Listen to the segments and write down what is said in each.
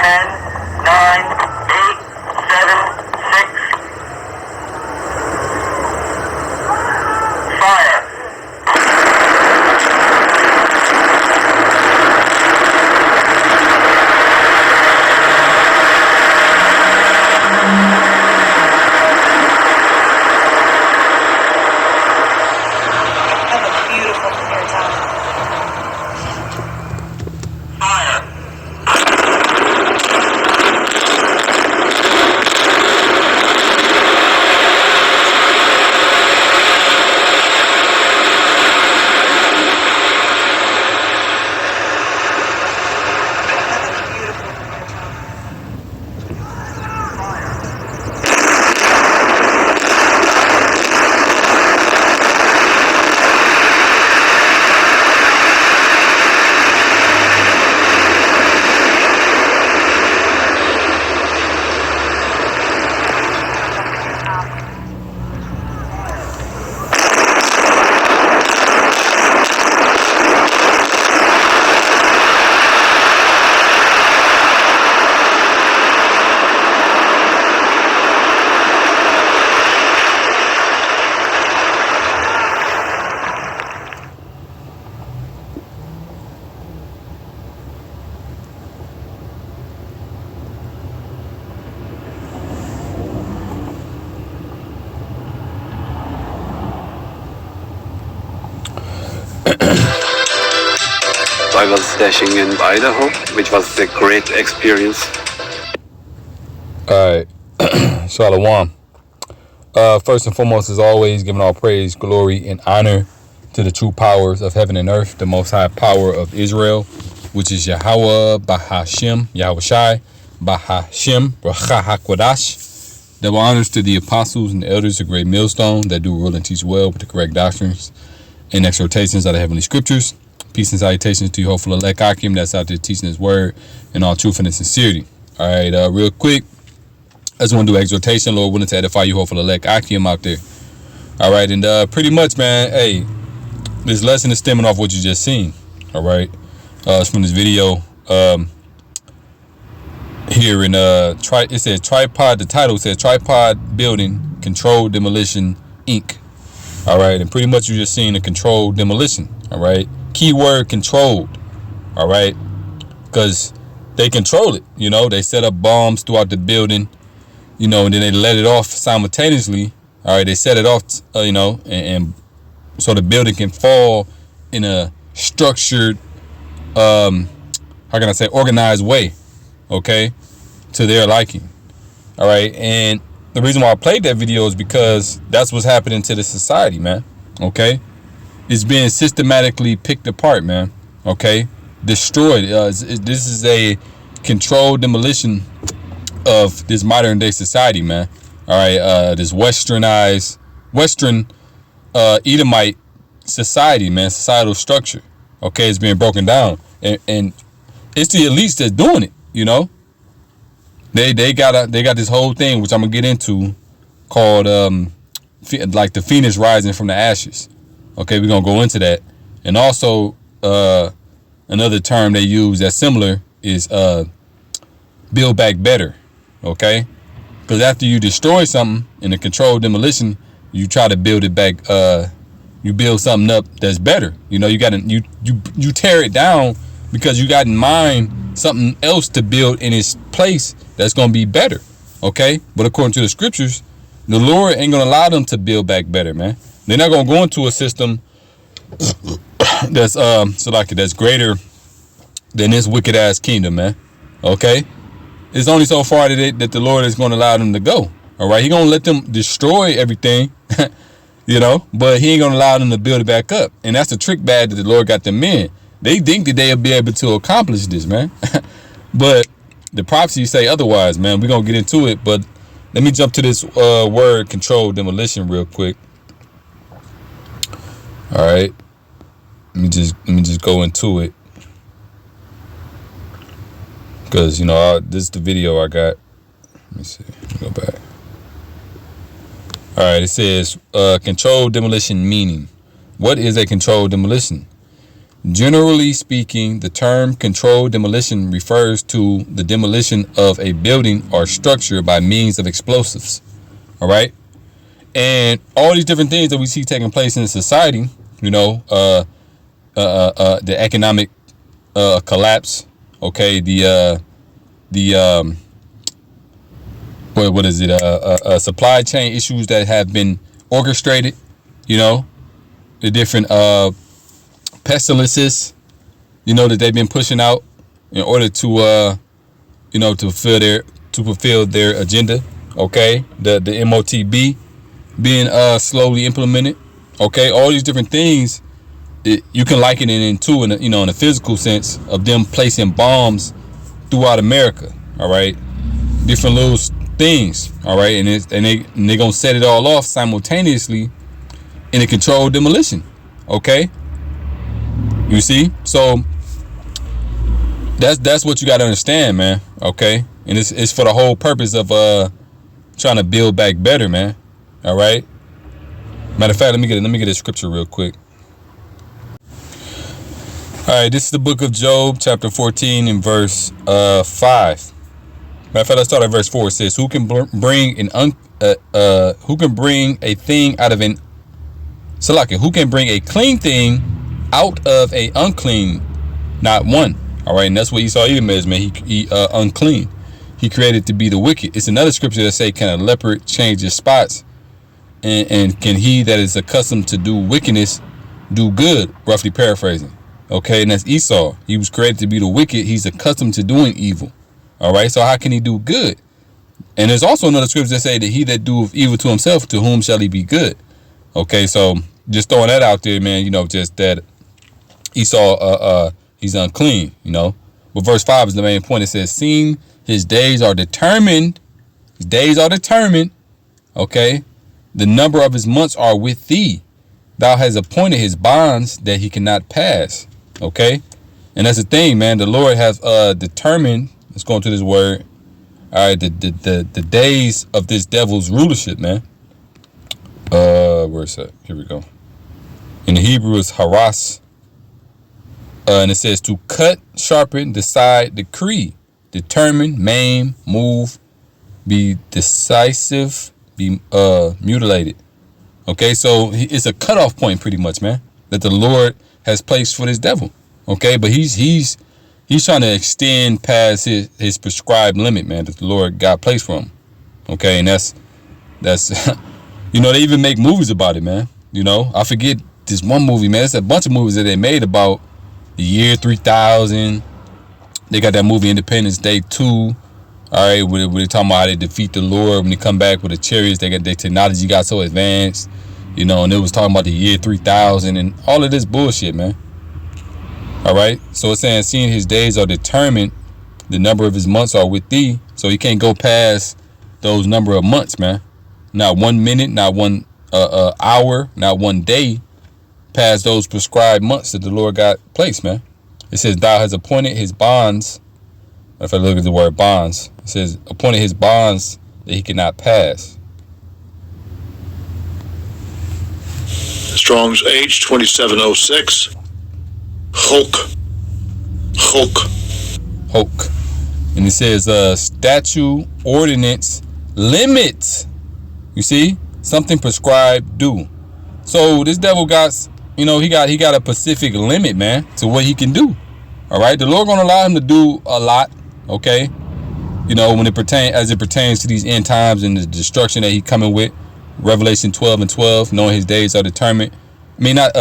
10, 9, 8, 7, 6. Fire. Have a beautiful clear time. Fire. Have a beautiful clear time. I was dashing in Idaho, which was a great experience. All right, Shalom. First and foremost, as always, giving all praise, glory, and honor to the true powers of heaven and earth, the most high power of Israel, which is Yahweh Bahashem, Yahweh Shai, Bahashem, Bracha HaKodash. Double honors to the apostles and the elders of Great Millstone that do rule and teach well with the correct doctrines and exhortations of the heavenly scriptures. Peace and salutations to your hopeful elect Akim that's out there teaching his word in all truth and sincerity. All right, real quick, I just want to do exhortation, Lord willing, to edify you hopeful elect Akim out there. All right, and pretty much, man, hey, this lesson is stemming off what you just seen. All right, it's from this video here in it says tripod. The title says Tripod Building Controlled Demolition Inc. All right, and pretty much you just seen a controlled demolition. All right, keyword controlled. All right, because they control it. You know, they set up bombs throughout the building. You know, and then they let it off simultaneously. All right, they set it off. You know, and so the building can fall in a structured, how can I say, organized way. Okay, to their liking. All right, and the reason why I played that video is because that's what's happening to the society, man. Okay, it's being systematically picked apart, man. Okay, destroyed. This is a controlled demolition of this modern day society, man. All right, this western Edomite society, man, societal structure. Okay, it's being broken down, and it's the elites that's doing it. You know, they got this whole thing, which I'm gonna get into, called like the phoenix rising from the ashes. Okay, we're gonna go into that, and also another term they use that's similar is build back better. Okay, because after you destroy something in a controlled demolition, you try to build it back. You build something up that's better. You know, you tear it down because you got in mind something else to build in its place that's going to be better. Okay, but according to the scriptures, the Lord ain't going to allow them to build back better, man. They're not going to go into a system that's that's greater than this wicked ass kingdom, man. Okay, it's only so far that the Lord is going to allow them to go. All right, He going to let them destroy everything. You know, but He ain't going to allow them to build it back up. And that's the trick bag that the Lord got them in. They think that they'll be able to accomplish this, man. But the prophecies say otherwise, man. We're going to get into it. But let me jump to this word controlled demolition real quick. All right. Let me just go into it. Because, you know, this is the video I got. Let me see. Let me go back. All right, it says controlled demolition meaning. What is a controlled demolition? Generally speaking, the term controlled demolition refers to the demolition of a building or structure by means of explosives. All right. And all these different things that we see taking place in society, you know, the economic collapse, okay, what is it? Supply chain issues that have been orchestrated, you know, the different pestilences, you know, that they've been pushing out in order to you know, to fulfill their agenda. Okay, the MOTB being slowly implemented. Okay, all these different things, you can liken it into, in a, you know, in a physical sense of them placing bombs throughout America. All right, different little things. All right, and they're gonna set it all off simultaneously in a controlled demolition. Okay, you see, so that's what you got to understand, man. Okay, and it's for the whole purpose of trying to build back better, man. All right. Matter of fact, let me get a scripture real quick. All right, this is the book of Job, chapter 14, and verse 5. Matter of fact, let's start at verse 4. It says, "Who can bring a thing out of an Salaki? Who can bring a clean thing out of a unclean? Not one." All right, and that's what Esau Edom is, man. He unclean. He created to be the wicked. It's another scripture that say, "Can a leopard change his spots? And can he that is accustomed to do wickedness do good?" Roughly paraphrasing. Okay, and that's Esau. He was created to be the wicked. He's accustomed to doing evil. All right, so how can he do good? And there's also another scripture that say that he that doeth evil to himself, to whom shall he be good? Okay, so just throwing that out there, man. You know, just that Esau, he's unclean. You know, but verse 5 is the main point. It says, "Seeing his days are determined." His days are determined. Okay. "The number of his months are with thee. Thou hast appointed his bonds that he cannot pass." Okay. And that's the thing, man. The Lord has determined, let's go into this word. All right, the days of this devil's rulership, man. Where's that? Here we go. In the Hebrew is haras. And it says to cut, sharpen, decide, decree, determine, maim, move, be decisive, be mutilated. Okay, so it's a cutoff point, pretty much, man, that the Lord has placed for this devil. Okay, but he's trying to extend past his prescribed limit, man, that the Lord got placed for him. Okay, and that's you know, they even make movies about it, man. You know, I forget this one movie, man. It's a bunch of movies that they made about the year 3000. They got that movie Independence Day 2. All right, where they talking about how they defeat the Lord when they come back with the chariots. Their technology got so advanced, you know, and it was talking about the year 3000 and all of this bullshit, man. All right, so it's saying, "Seeing his days are determined, the number of his months are with thee." So he can't go past those number of months, man. Not 1 minute, not one hour, not one day past those prescribed months that the Lord got placed, man. It says, "Thou has appointed his bonds." If I look at the word bonds, it says, "Appointed his bonds that he cannot pass." Strong's H 2706. Hulk. And it says, "Statute, ordinance, limits." You see, something prescribed do. So this devil got, you know, he got a specific limit, man, to what he can do. All right, the Lord gonna allow him to do a lot. Okay, you know, when it pertains to these end times and the destruction that he coming with. Revelation 12:12, knowing his days are determined. I mean, not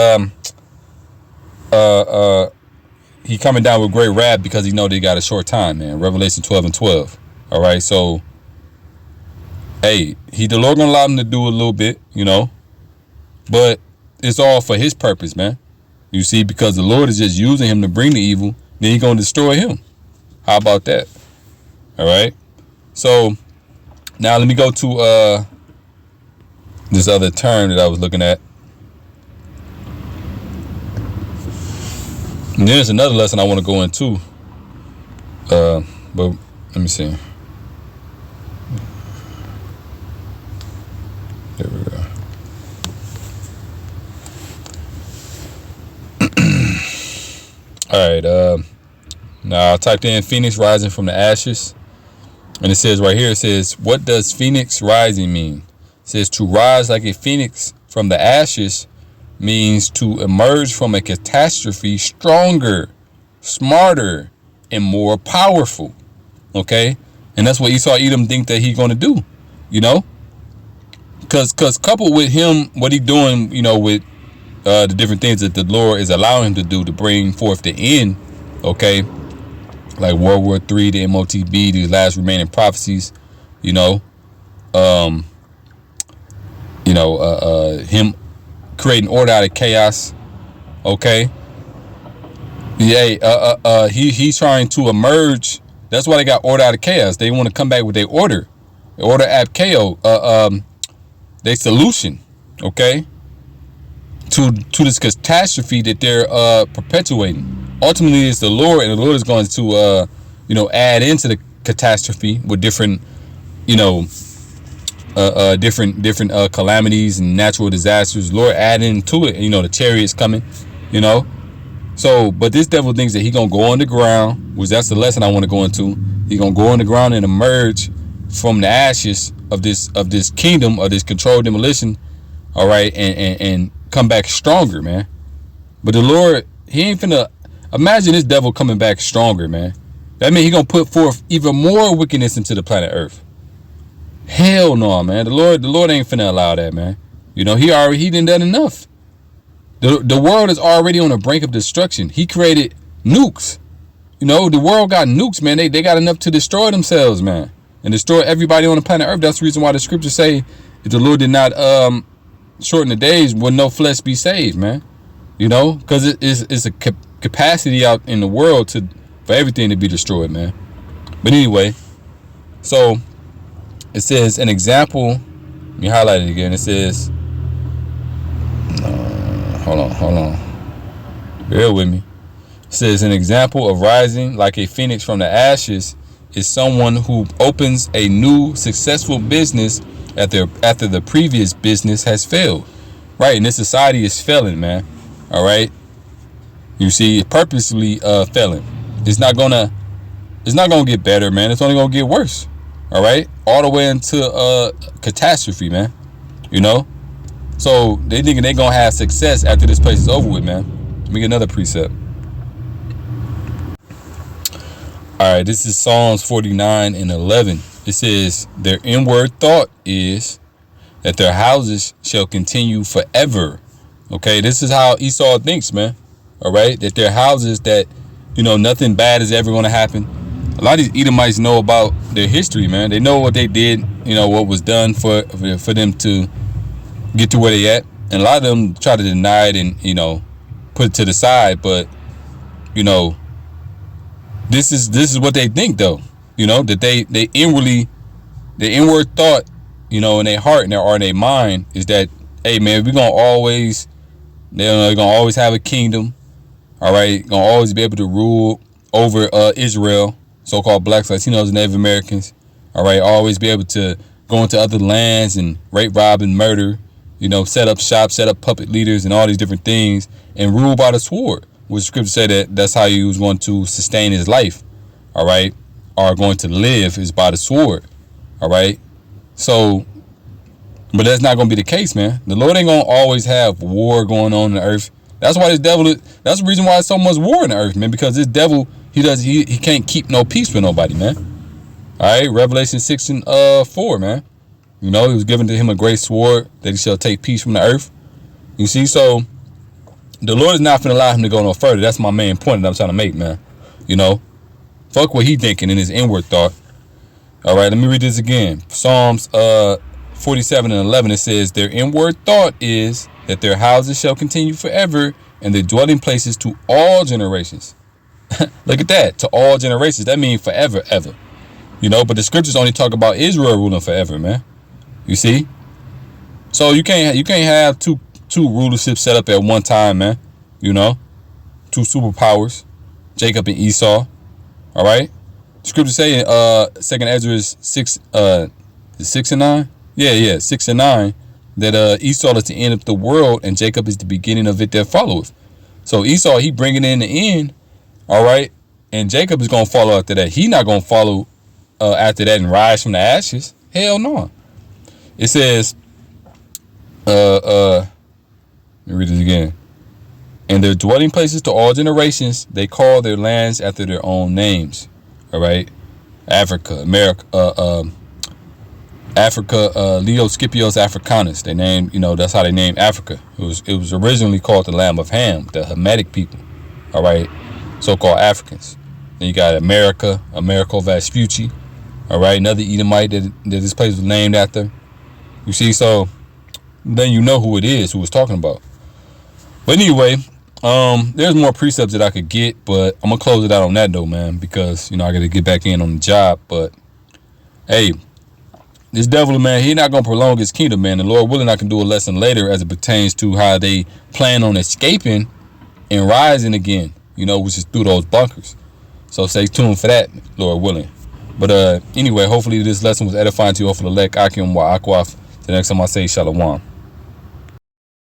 he coming down with great wrath because he know they got a short time, man. Revelation 12:12. All right, so hey, the Lord gonna allow him to do a little bit, you know, but it's all for his purpose, man. You see, because the Lord is just using him to bring the evil, then he gonna destroy him. How about that? All right. So now let me go to this other term that I was looking at. And there's another lesson I want to go into. But let me see. There we go. All right. Now I typed in Phoenix rising from the ashes. And it says right here, it says, what does Phoenix rising mean? It says to rise like a phoenix from the ashes means to emerge from a catastrophe stronger, smarter, and more powerful. Okay? And that's what Esau Edom think that he's going to do, you know? Because coupled with him, what he doing, you know, with the different things that the Lord is allowing him to do to bring forth the end, okay? Like World War III, the MOTB, these last remaining prophecies, you know, him creating order out of chaos, okay? Yeah, he's trying to emerge. That's why they got order out of chaos. They want to come back with their order ab chaos, their solution, okay, to this catastrophe that they're perpetuating. Ultimately, it's the Lord, and the Lord is going to, add into the catastrophe with different, different calamities and natural disasters. Lord adding to it, the chariots coming, So, but this devil thinks that he gonna go on the ground, which that's the lesson I want to go into. He gonna go on the ground and emerge from the ashes of this kingdom, of this controlled demolition, all right, and come back stronger, man. But the Lord, he ain't finna. Imagine this devil coming back stronger, man. That means he gonna put forth even more wickedness into the planet Earth. Hell no, man. The Lord ain't finna allow that, man. He done enough. The world is already on the brink of destruction. He created nukes. The world got nukes, man. They got enough to destroy themselves, man, and destroy everybody on the planet Earth. That's the reason why the scriptures say, if the Lord did not shorten the days, would no flesh be saved, man. Because it's a capacity out in the world for everything to be destroyed, man. But anyway, so it says an example. Let me highlight it again. It says, hold on, bear with me. It says an example of rising like a phoenix from the ashes is someone who opens a new successful business after the previous business has failed. Right, and this society is failing, man. All right, you see, purposely failing. It's not gonna get better, man. It's only gonna get worse. All right, all the way into catastrophe, man. So they thinking they gonna have success after this place is over with, man. Let me get another precept. All right, this is Psalms 49:11. It says, their inward thought is that their houses shall continue forever. Okay, this is how Esau thinks, man. All right, that their houses, that nothing bad is ever going to happen. A lot of these Edomites know about their history, man. They know what they did, what was done for them to get to where they at. And a lot of them try to deny it and put it to the side. But this is what they think, though. That they inwardly, their inward thought, in their heart and their mind is that, hey, man, they're gonna always have a kingdom. All right, gonna always be able to rule over Israel, so-called blacks, Latinos, and Native Americans. All right, always be able to go into other lands and rape, rob, and murder. Set up shops, set up puppet leaders, and all these different things, and rule by the sword. Which scripture said that's how he was going to sustain his life. All right, or going to live is by the sword. All right, so, but that's not going to be the case, man. The Lord ain't going to always have war going on in the earth. That's why this devil, that's the reason why there's so much war in the earth, man, because this devil, he can't keep no peace with nobody, man. All right, Revelation 6:4, man. He was given to him a great sword that he shall take peace from the earth. You see, so the Lord is not going to allow him to go no further. That's my main point that I'm trying to make, man. Fuck what he thinking in his inward thought. All right, let me read this again. Psalms 47:11. It says, their inward thought is that their houses shall continue forever, and their dwelling places to all generations. Look at that, to all generations. That means forever, ever. But the scriptures only talk about Israel ruling forever, man. You see? So you can't have two rulerships set up at one time, man. Two superpowers, Jacob and Esau. All right. Scripture say in 2nd Ezra 6:9. Yeah, 6:9. That Esau is the end of the world and Jacob is the beginning of it that followeth. So Esau, he bringing in the end, All right. And Jacob is going to follow after that. He not going to follow after that and rise from the ashes. Hell no. It says, let me read this again. And their dwelling places to all generations, they call their lands after their own names. All right. Africa, America, Leo Scipios Africanus. They named, that's how they named Africa. It was originally called the Land of Ham, the Hamitic people. All right. So-called Africans. Then you got America Vespucci. All right. Another Edomite that this place was named after. You see, so then you know who it is, who was talking about. But anyway, there's more precepts that I could get, but I'm gonna close it out on that though, man, because I gotta get back in on the job. But hey, this devil, man, he not gonna prolong his kingdom, man. The Lord willing, I can do a lesson later as it pertains to how they plan on escaping and rising again, which is through those bunkers. So stay tuned for that, Lord willing. But anyway, hopefully this lesson was edifying to you. Hopefully, lek akim wa akwaf. The next time I say shalom.